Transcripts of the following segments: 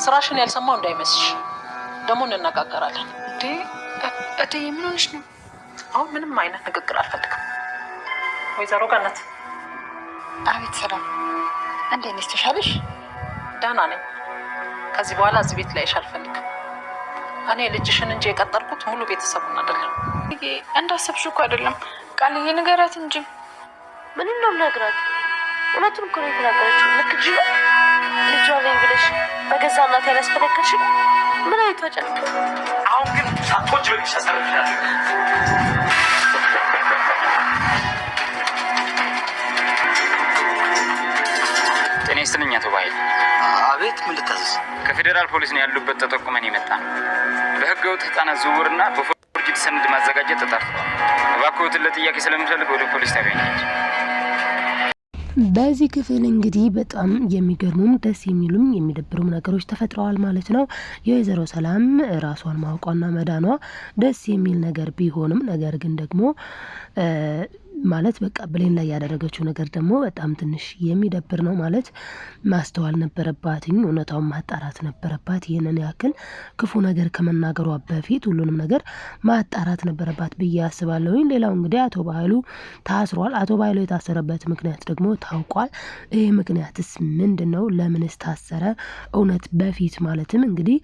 ስራሽን ያልሰማው እንዳይመስልሽ። ደግሞ እንነጋገራለን። እቴ ምን ሆነሽ ነው? አሁን ምንም አይነት ንግግር አልፈልግም። ወይዘሮ ገነት። አቤት። ሰላም፣ እንዴት ነሽ? ተሻለሽ? ደህና ነኝ። ከዚህ በኋላ እዚህ ቤት ላይሽ አልፈልግም። እኔ ልጅሽን እንጂ የቀጠርኩት ሙሉ ቤተሰቡን አይደለም። እንዳሰብሽ እኮ አይደለም። ቃልዬ ንገራት እንጂ። ምንም ነው የምነግራት? እውነቱን እኮ ነው የተናገረችው። ልክ ልጅ ነው ልጇ ነኝ ብለሽ በገዛ እናት ያላስፈለግሽ ምን አይቷ ጨንቅ። አሁን ግን ሳቶች በልሽ ያሰርፍሻል። ጤና ይስጥልኝ አቶ ባይል። አቤት፣ ምን ልታዘዝ? ከፌዴራል ፖሊስ ነው ያሉበት ተጠቁመን የመጣ በህገወጥ ህጻናት ዝውውርና በፎርጅድ ሰነድ ማዘጋጀት ተጠርጥሯል። እባክዎትን ለጥያቄ ስለምፈልግ ወደ ፖሊስ ጣቢያ ነች። በዚህ ክፍል እንግዲህ በጣም የሚገርሙም ደስ የሚሉም የሚደብሩም ነገሮች ተፈጥረዋል ማለት ነው። የወይዘሮ ሰላም ራሷን ማውቋና መዳኗ ደስ የሚል ነገር ቢሆንም ነገር ግን ደግሞ ማለት በቃ ብሌን ላይ ያደረገችው ነገር ደግሞ በጣም ትንሽ የሚደብር ነው። ማለት ማስተዋል ነበረባትኝ፣ እውነታውን ማጣራት ነበረባት። ይህንን ያክል ክፉ ነገር ከመናገሯ በፊት ሁሉንም ነገር ማጣራት ነበረባት ብዬ አስባለሁኝ። ሌላው እንግዲህ አቶ ባህሉ ታስሯል። አቶ ባህሉ የታሰረበት ምክንያት ደግሞ ታውቋል። ይህ ምክንያትስ ምንድን ነው? ለምንስ ታሰረ? እውነት በፊት ማለትም እንግዲህ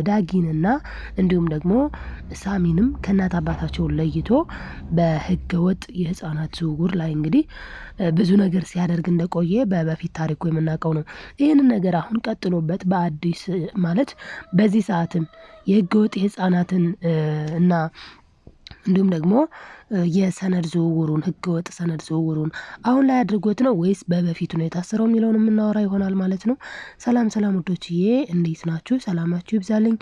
ዳጊንና እንዲሁም ደግሞ ሳሚንም ከእናት አባታቸው ለይቶ በህገ ወጥ የህፃናት ዝውውር ላይ እንግዲህ ብዙ ነገር ሲያደርግ እንደቆየ በፊት ታሪኩ የምናውቀው ነው። ይህንን ነገር አሁን ቀጥሎበት በአዲስ ማለት በዚህ ሰዓትም የህገ ወጥ የህፃናትን እና እንዲሁም ደግሞ የሰነድ ዝውውሩን ህገወጥ ሰነድ ዝውውሩን አሁን ላይ አድርጎት ነው ወይስ በፊቱ ነው የታሰረው የሚለውን የምናወራ ይሆናል ማለት ነው። ሰላም ውዶችዬ፣ እንዴት ናችሁ? ሰላማችሁ ይብዛልኝ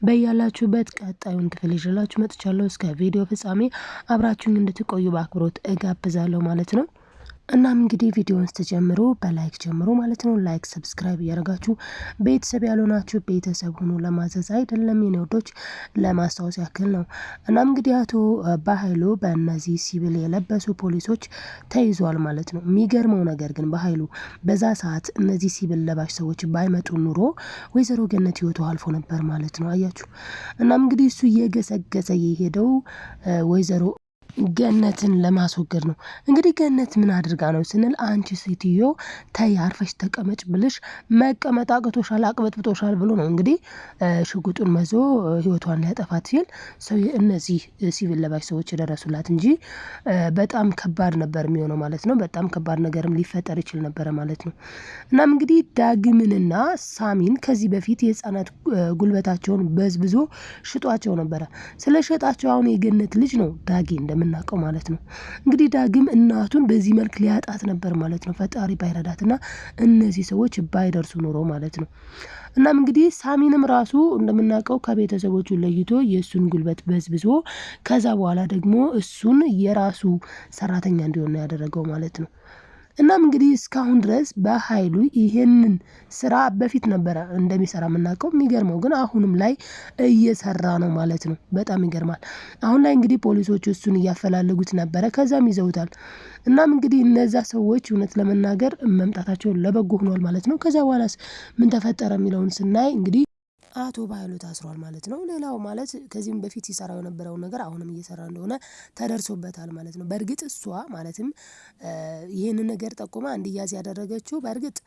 በያላችሁበት። ቀጣዩን ክፍል ይዤላችሁ መጥቻለሁ። እስከ ቪዲዮ ፍጻሜ አብራችሁኝ እንድትቆዩ በአክብሮት እጋብዛለሁ ማለት ነው። እናም እንግዲህ ቪዲዮውን ስትጀምሩ በላይክ ጀምሩ ማለት ነው። ላይክ ሰብስክራይብ እያደረጋችሁ ቤተሰብ ያልሆናችሁ ቤተሰብ ሁኑ። ለማዘዝ አይደለም የኔ ወዶች፣ ለማስታወስ ያክል ነው። እናም እንግዲህ አቶ በኃይሉ በእነዚህ ሲቪል የለበሱ ፖሊሶች ተይዟል ማለት ነው። የሚገርመው ነገር ግን በኃይሉ በዛ ሰዓት እነዚህ ሲቪል ለባሽ ሰዎች ባይመጡ ኑሮ ወይዘሮ ገነት ህይወቱ አልፎ ነበር ማለት ነው። አያችሁ። እናም እንግዲህ እሱ እየገሰገሰ የሄደው ወይዘሮ ገነትን ለማስወገድ ነው። እንግዲህ ገነት ምን አድርጋ ነው ስንል አንቺ ሴትዮ ተይ አርፈሽ ተቀመጭ ብልሽ መቀመጥ አቅቶሻል፣ አቅበጥብጦሻል ብሎ ነው እንግዲህ ሽጉጡን መዞ ህይወቷን ሊያጠፋት ሲል ሰው እነዚህ ሲቪል ለባሽ ሰዎች የደረሱላት እንጂ በጣም ከባድ ነበር የሚሆነው ማለት ነው። በጣም ከባድ ነገርም ሊፈጠር ይችል ነበረ ማለት ነው። እናም እንግዲህ ዳግምንና ሳሚን ከዚህ በፊት የህፃናት ጉልበታቸውን በዝብዞ ሽጧቸው ነበረ። ስለ ሸጣቸው አሁን የገነት ልጅ ነው ዳጊ እንደምናውቀው ማለት ነው። እንግዲህ ዳግም እናቱን በዚህ መልክ ሊያጣት ነበር ማለት ነው፣ ፈጣሪ ባይረዳትና እነዚህ ሰዎች ባይደርሱ ኖሮ ማለት ነው። እናም እንግዲህ ሳሚንም ራሱ እንደምናውቀው ከቤተሰቦቹ ለይቶ የእሱን ጉልበት በዝብዞ ከዛ በኋላ ደግሞ እሱን የራሱ ሰራተኛ እንዲሆን ያደረገው ማለት ነው። እናም እንግዲህ እስካሁን ድረስ በኃይሉ ይሄንን ስራ በፊት ነበረ እንደሚሰራ የምናውቀው። የሚገርመው ግን አሁንም ላይ እየሰራ ነው ማለት ነው። በጣም ይገርማል። አሁን ላይ እንግዲህ ፖሊሶቹ እሱን እያፈላለጉት ነበረ፣ ከዛም ይዘውታል። እናም እንግዲህ እነዛ ሰዎች እውነት ለመናገር መምጣታቸው ለበጎ ሆኗል ማለት ነው። ከዛ በኋላስ ምን ተፈጠረ የሚለውን ስናይ እንግዲህ አቶ በኃይሉ ታስሯል ማለት ነው። ሌላው ማለት ከዚህም በፊት ሲሰራው የነበረውን ነገር አሁንም እየሰራ እንደሆነ ተደርሶበታል ማለት ነው። በእርግጥ እሷ ማለትም ይህንን ነገር ጠቁማ እንዲያዝ ያደረገችው በእርግጥ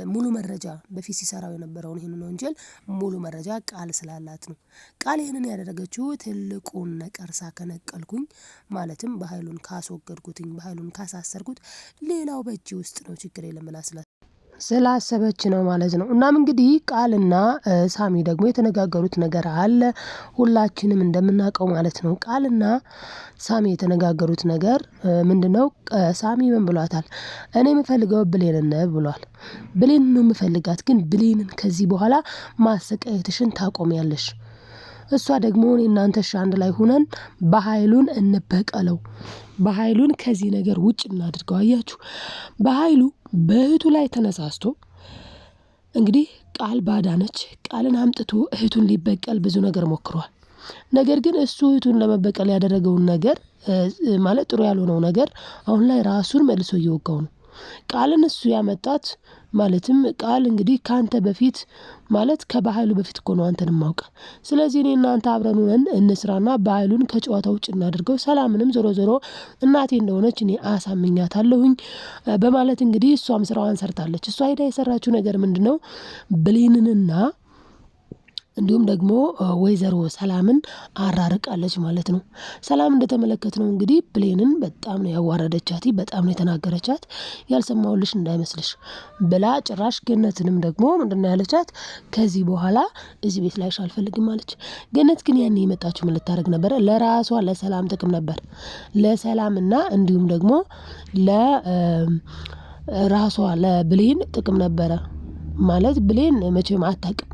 ሙሉ መረጃ በፊት ሲሰራው የነበረውን ይህንን ወንጀል ሙሉ መረጃ ቃል ስላላት ነው። ቃል ይህንን ያደረገችው ትልቁን ነቀርሳ ከነቀልኩኝ ማለትም በኃይሉን ካስወገድኩትኝ በኃይሉን ካሳሰርኩት ሌላው በእጅ ውስጥ ነው ችግር የለም ብላ ስላሰበች ነው ማለት ነው። እናም እንግዲህ ቃልና ሳሚ ደግሞ የተነጋገሩት ነገር አለ ሁላችንም እንደምናውቀው ማለት ነው። ቃልና ሳሚ የተነጋገሩት ነገር ምንድነው? ሳሚ ምን ብሏታል? እኔ የምፈልገው ብሌንን ብሏል። ብሌን ነው የምፈልጋት፣ ግን ብሌንን ከዚህ በኋላ ማሰቃየትሽን ታቆሚያለሽ። እሷ ደግሞ እኔ እናንተ አንድ ላይ ሆነን በኃይሉን እንበቀለው፣ በኃይሉን ከዚህ ነገር ውጭ እናድርገው። አያችሁ፣ በኃይሉ በእህቱ ላይ ተነሳስቶ እንግዲህ ቃል ባዳነች ቃልን አምጥቶ እህቱን ሊበቀል ብዙ ነገር ሞክሯል። ነገር ግን እሱ እህቱን ለመበቀል ያደረገውን ነገር ማለት ጥሩ ያልሆነው ነገር አሁን ላይ ራሱን መልሶ እየወጋው ነው። ቃልን እሱ ያመጣት ማለትም ቃል እንግዲህ ካንተ በፊት ማለት ከባህሉ በፊት እኮ ነው አንተን ማውቀ ስለዚህ እኔ እናንተ አብረን ሆነን እንስራና ባህሉን ከጨዋታ ውጭ እናድርገው ሰላምንም ዞሮ ዞሮ እናቴ እንደሆነች እኔ አሳምኛታለሁኝ በማለት እንግዲህ እሷም ስራዋን ሰርታለች እሷ ሄዳ የሰራችው ነገር ምንድነው ብሌንንና እንዲሁም ደግሞ ወይዘሮ ሰላምን አራርቃለች ማለት ነው ሰላም እንደተመለከትነው እንግዲህ ብሌንን በጣም ነው ያዋረደቻት በጣም ነው የተናገረቻት ያልሰማውልሽ እንዳይመስልሽ ብላ ጭራሽ ገነትንም ደግሞ ምንድነው ያለቻት ከዚህ በኋላ እዚህ ቤት ላይሽ አልፈልግም አለች ገነት ግን ያኔ የመጣችው ምን ልታረግ ነበር ለራሷ ለሰላም ጥቅም ነበር ለሰላምና እንዲሁም ደግሞ ለራሷ ለብሌን ጥቅም ነበረ ማለት ብሌን መቼም አታውቅም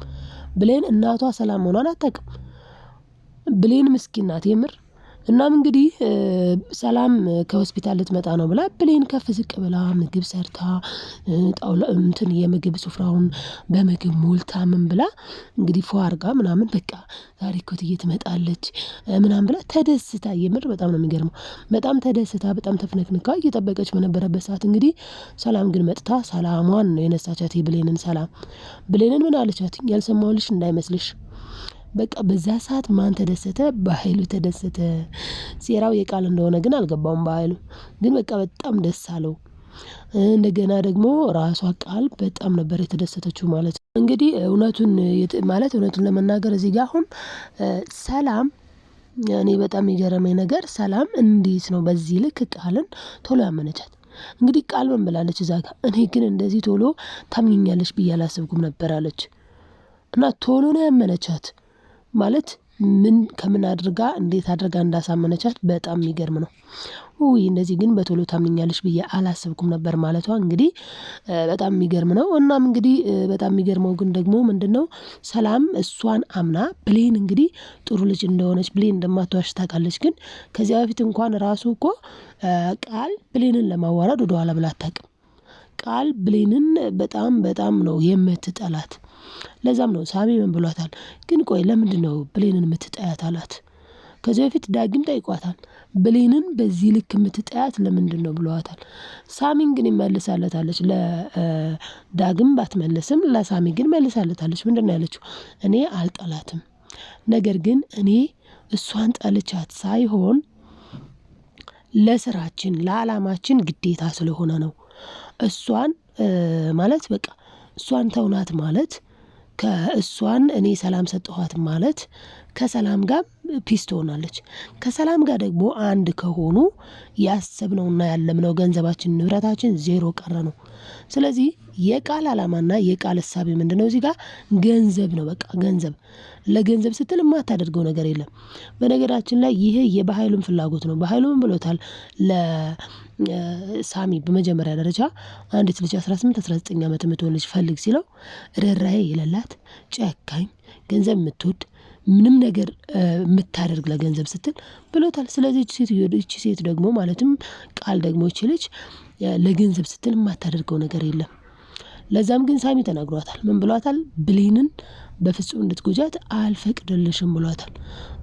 ብሌን እናቷ ሰላም ሆኗን አታውቅም ብሌን ምስኪን ናት የምር እናም እንግዲህ ሰላም ከሆስፒታል ልትመጣ ነው ብላ ብሌን ከፍ ዝቅ ብላ ምግብ ሰርታ ጣውላ እንትን የምግብ ሱፍራውን በምግብ ሞልታ ምን ብላ እንግዲህ ፏርጋ ምናምን በቃ ዛሬ እኮ ትመጣለች ምናምን ብላ ተደስታ የምር በጣም ነው የሚገርመው በጣም ተደስታ በጣም ተፍነክንካ እየጠበቀች በነበረበት ሰዓት እንግዲህ ሰላም ግን መጥታ ሰላሟን ነው የነሳቻት የብሌንን ሰላም ብሌንን ምን አለቻት ያልሰማውልሽ እንዳይመስልሽ በቃ በዛ ሰዓት ማን ተደሰተ በኃይሉ ተደሰተ ሴራው የቃል እንደሆነ ግን አልገባውም በኃይሉ ግን በቃ በጣም ደስ አለው እንደገና ደግሞ ራሷ ቃል በጣም ነበር የተደሰተችው ማለት ነው እንግዲህ እውነቱን ለመናገር እዚህ ጋር አሁን ሰላም እኔ በጣም የገረመኝ ነገር ሰላም እንዴት ነው በዚህ ልክ ቃልን ቶሎ ያመነቻት እንግዲህ ቃል ምን ብላለች እዛ ጋር እኔ ግን እንደዚህ ቶሎ ታምኚኛለሽ ብዬ አላሰብኩም ነበር አለች እና ቶሎ ነው ያመነቻት ማለት ምን ከምን አድርጋ እንዴት አድርጋ እንዳሳመነቻት በጣም የሚገርም ነው እንደዚህ ግን በቶሎ ታምኛለሽ ብዬ አላሰብኩም ነበር ማለቷ እንግዲህ በጣም የሚገርም ነው እናም እንግዲህ በጣም የሚገርመው ግን ደግሞ ምንድነው ሰላም እሷን አምና ብሌን እንግዲህ ጥሩ ልጅ እንደሆነች ብሌን እንደማትዋሽ ታውቃለች ግን ከዚያ በፊት እንኳን ራሱ እኮ ቃል ብሌንን ለማዋረድ ወደ ኋላ ብላ አታውቅም ቃል ብሌንን በጣም ነው የምትጠላት ለዛም ነው ሳሚ ምን ብሏታል ግን ቆይ ለምንድነው ብሌንን የምትጠያት አላት ከዚህ በፊት ዳግም ጠይቋታል ብሌንን በዚህ ልክ የምትጠያት ለምንድነው ብሏታል ሳሚን ግን ይመልሳለታለች ለዳግም ባትመልስም ለሳሚ ግን መልሳለታለች ምንድነው ያለችው እኔ አልጠላትም ነገር ግን እኔ እሷን ጠልቻት ሳይሆን ለስራችን ለዓላማችን ግዴታ ስለሆነ ነው እሷን ማለት በቃ እሷን ተውናት ማለት ከእሷን እኔ ሰላም ሰጠኋት ማለት ከሰላም ጋር ፒስ ትሆናለች ከሰላም ጋር ደግሞ አንድ ከሆኑ ያሰብነውና ያለምነው ገንዘባችን ንብረታችን ዜሮ ቀረ ነው ስለዚህ የቃል ዓላማና የቃል ሐሳብ ምንድነው እዚህ ጋር ገንዘብ ነው በቃ ገንዘብ ለገንዘብ ስትል የማታደርገው ነገር የለም በነገራችን ላይ ይሄ የባህሉን ፍላጎት ነው ባህሉን ብሎታል ለሳሚ በመጀመሪያ ደረጃ አንዲት ልጅ 18 19 ዓመት የምትሆን ልጅ ፈልግ ሲለው ርህራሄ የሌላት ጨካኝ ገንዘብ የምትወድ ምንም ነገር የምታደርግ ለገንዘብ ስትል ብሎታል ስለዚህ እቺ ሴት ደግሞ ማለትም ቃል ደግሞ እቺ ልጅ ለገንዘብ ስትል የማታደርገው ነገር የለም ለዛም ግን ሳሚ ተናግሯታል ምን ብሏታል ብሌንን በፍጹም እንድትጎጃት አልፈቅድልሽም ብሏታል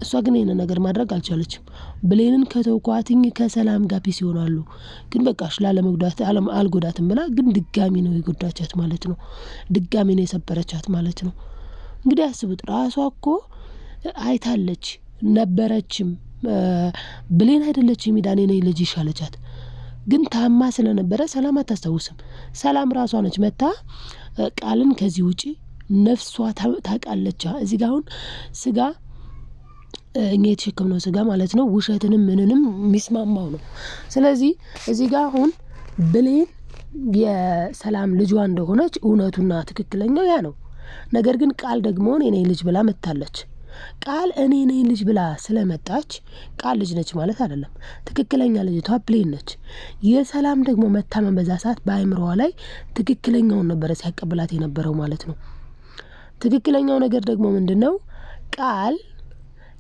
እሷ ግን ይሄን ነገር ማድረግ አልቻለችም ብሌንን ከተውኳትኝ ከሰላም ጋር ፒስ ይሆናሉ ግን በቃሽ ላለመጉዳት አልጎዳትም ብላ ግን ድጋሚ ነው የጎዳቻት ማለት ነው ድጋሚ ነው የሰበረቻት ማለት ነው እንግዲህ አስቡት ራሷ እኮ አይታለች ነበረችም ብሌን አይደለችም ሚዳኔ ነኝ ልጅ ይሻለቻት ግን ታማ ስለነበረ ሰላም አታስታውስም ሰላም ራሷ ነች መታ ቃልን ከዚህ ውጪ ነፍሷ ታውቃለች እዚህ ጋር አሁን ስጋ እኛ የተሸከምነው ስጋ ማለት ነው ውሸትንም ምንንም የሚስማማው ነው ስለዚህ እዚህ ጋር አሁን ብሌን የሰላም ልጇ እንደሆነች እውነቱና ትክክለኛው ያ ነው ነገር ግን ቃል ደግሞ እኔ ነኝ ልጅ ብላ መጣለች ቃል እኔ ነኝ ልጅ ብላ ስለመጣች ቃል ልጅ ነች ማለት አይደለም ትክክለኛ ልጅቷ ብሌን ነች የሰላም ደግሞ መታመን በዛ ሰዓት በአይምሮዋ ላይ ትክክለኛውን ነበር ሲያቀብላት የነበረው ማለት ነው ትክክለኛው ነገር ደግሞ ምንድነው ቃል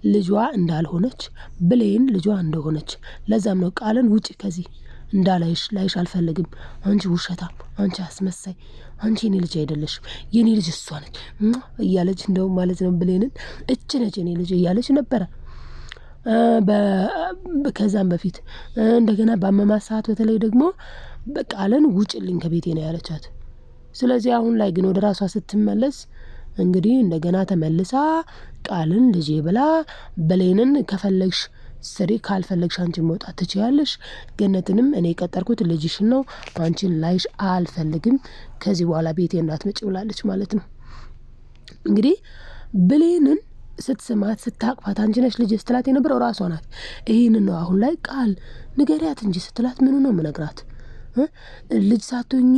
ልጇ እንዳልሆነች ብሌን ልጇ እንደሆነች ለዛም ነው ቃልን ውጪ ከዚህ እንዳላይሽ አልፈልግም አንቺ ውሸታም አንቺ አስመሳይ አንቺ የኔ ልጅ አይደለሽም የኔ ልጅ እሷ ነች እያለች እንደው ማለት ነው ብሌንን እች ነች የኔ ልጅ እያለች ነበር ከዛም በፊት እንደገና በአመማት ሰዓት በተለይ ደግሞ በቃልን ውጭልኝ ከቤቴ ነው ያለቻት ስለዚህ አሁን ላይ ግን ወደ ራሷ ስትመለስ እንግዲህ እንደገና ተመልሳ ቃልን ልጄ ብላ ብሌንን ከፈለግሽ ስሪ ካልፈለግሽ አንቺን መውጣት ትችያለሽ፣ ገነትንም እኔ የቀጠርኩት ልጅሽን ነው፣ አንቺን ላይሽ አልፈልግም፣ ከዚህ በኋላ ቤቴ እንዳትመጪ ብላለች ማለት ነው። እንግዲህ ብሌንን ስትስማት ስታቅፋት አንቺ ነሽ ልጅ ስትላት የነበረው ራሷ ናት። ይህንን ነው አሁን ላይ ቃል ንገሪያት እንጂ ስትላት ምኑ ነው የምነግራት? ልጅ ሳትሆኚ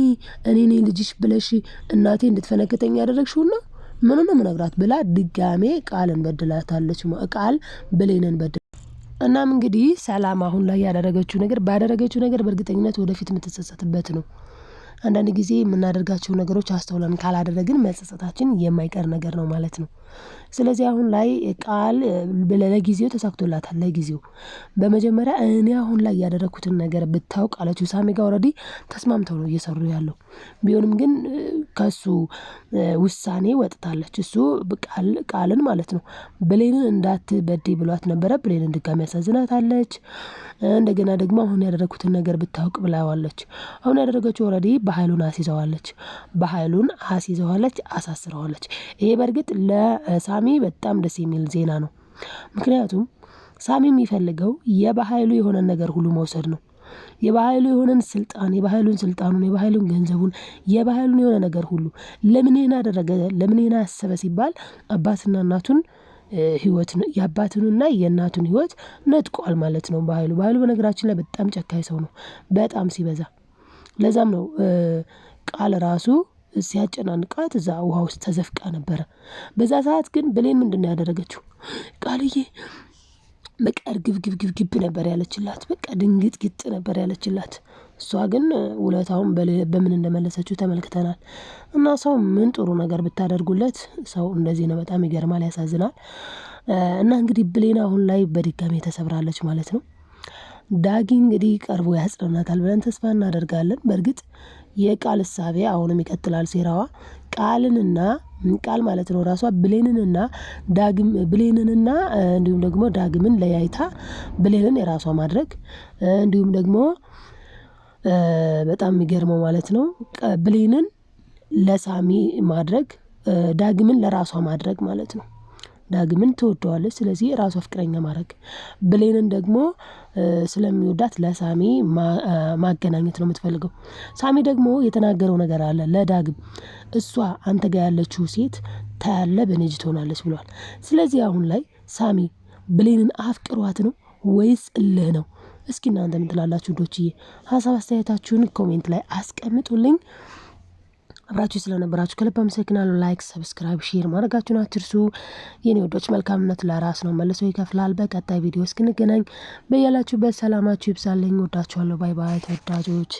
እኔ ልጅሽ ብለሽ እናቴ እንድትፈነክተኝ ያደረግሽውን ነው ምኑ ነው የምነግራት ብላ ድጋሜ ቃልን በድላታለች። ቃል ብሌንን በድላ እናም እንግዲህ ሰላም አሁን ላይ ባደረገችው ነገር በእርግጠኝነት ወደፊት የምትጸጸትበት ነው። አንዳንድ ጊዜ የምናደርጋቸው ነገሮች አስተውለን ካላደረግን መጸጸታችን የማይቀር ነገር ነው ማለት ነው። ስለዚህ አሁን ላይ ቃል ለጊዜው ተሳክቶላታል። ለጊዜው በመጀመሪያ እኔ አሁን ላይ ያደረኩትን ነገር ብታውቅ አለችው። ሳሚ ጋር ኦልሬዲ ተስማምተው ነው እየሰሩ ያለው። ቢሆንም ግን ከሱ ውሳኔ ወጥታለች። እሱ ቃልን ማለት ነው ብሌንን እንዳትበድይ ብሏት ነበረ። ብሌንን ድጋሚ ያሳዝናታለች። እንደገና ደግሞ አሁን ያደረኩትን ነገር ብታውቅ ብላዋለች። አሁን ያደረገችው ኦልሬዲ በኃይሉን አስይዘዋለች፣ አሳስረዋለች። ይሄ በእርግጥ ለሳሚ በጣም ደስ የሚል ዜና ነው። ምክንያቱም ሳሚ የሚፈልገው የበኃይሉ የሆነ ነገር ሁሉ መውሰድ ነው። የበኃይሉ የሆነን ስልጣኑን፣ የበኃይሉን ገንዘቡን፣ የበኃይሉን የሆነ ነገር ሁሉ ለምን ይሄን አደረገ፣ ለምን ይሄን አሰበ ሲባል አባትና እናቱን ህይወት የአባቱንና የእናቱን ህይወት ነጥቋል ማለት ነው። በኃይሉ በነገራችን ላይ በጣም ጨካኝ ሰው ነው፣ በጣም ሲበዛ። ለዛም ነው ቃል ራሱ ሲያጨናንቃት እዛ ውሃ ውስጥ ተዘፍቃ ነበረ። በዛ ሰዓት ግን ብሌን ምንድነው ያደረገችው? ቃልዬ በቃ እርግብግብግብ ነበር ያለችላት። በቃ ድንግጥግጥ ነበር ያለችላት። እሷ ግን ውለታውን በምን እንደመለሰችው ተመልክተናል። እና ሰው ምን ጥሩ ነገር ብታደርጉለት ሰው እንደዚህ ነው። በጣም ይገርማል፣ ያሳዝናል። እና እንግዲህ ብሌን አሁን ላይ በድጋሚ ተሰብራለች ማለት ነው። ዳጊ እንግዲህ ቀርቦ ያጽናናታል ብለን ተስፋ እናደርጋለን። በእርግጥ የቃል እሳቤ አሁንም ይቀጥላል ሴራዋ። ቃል ማለት ነው ራሷ ብሌንንና እንዲሁም ደግሞ ዳግምን ለያይታ ብሌንን የራሷ ማድረግ እንዲሁም ደግሞ በጣም የሚገርመው ማለት ነው ብሌንን ለሳሚ ማድረግ ዳግምን ለራሷ ማድረግ ማለት ነው። ዳግምን ትወደዋለች፣ ስለዚህ ራሷ ፍቅረኛ ማድረግ፣ ብሌንን ደግሞ ስለሚወዳት ለሳሚ ማገናኘት ነው የምትፈልገው። ሳሚ ደግሞ የተናገረው ነገር አለ ለዳግም፣ እሷ አንተ ጋር ያለችው ሴት ታያለ በኔ እጅ ትሆናለች ብሏል። ስለዚህ አሁን ላይ ሳሚ ብሌንን አፍቅሯት ነው ወይስ እልህ ነው? እስኪ እናንተ ምን ትላላችሁ ዶችዬ? ሀሳብ አስተያየታችሁን ኮሜንት ላይ አስቀምጡልኝ። አብራችሁ ስለነበራችሁ ከልብ አመሰግናለሁ። ላይክ፣ ሰብስክራይብ፣ ሼር ማድረጋችሁን አትርሱ። የኔ ወዶች መልካምነት ለራስ ነው መልሶ ይከፍላል። በቀጣይ ቪዲዮ እስክንገናኝ በያላችሁበት ሰላማችሁ ይብዛልኝ። ወዳችኋለሁ። ባይ ባይ ተወዳጆች።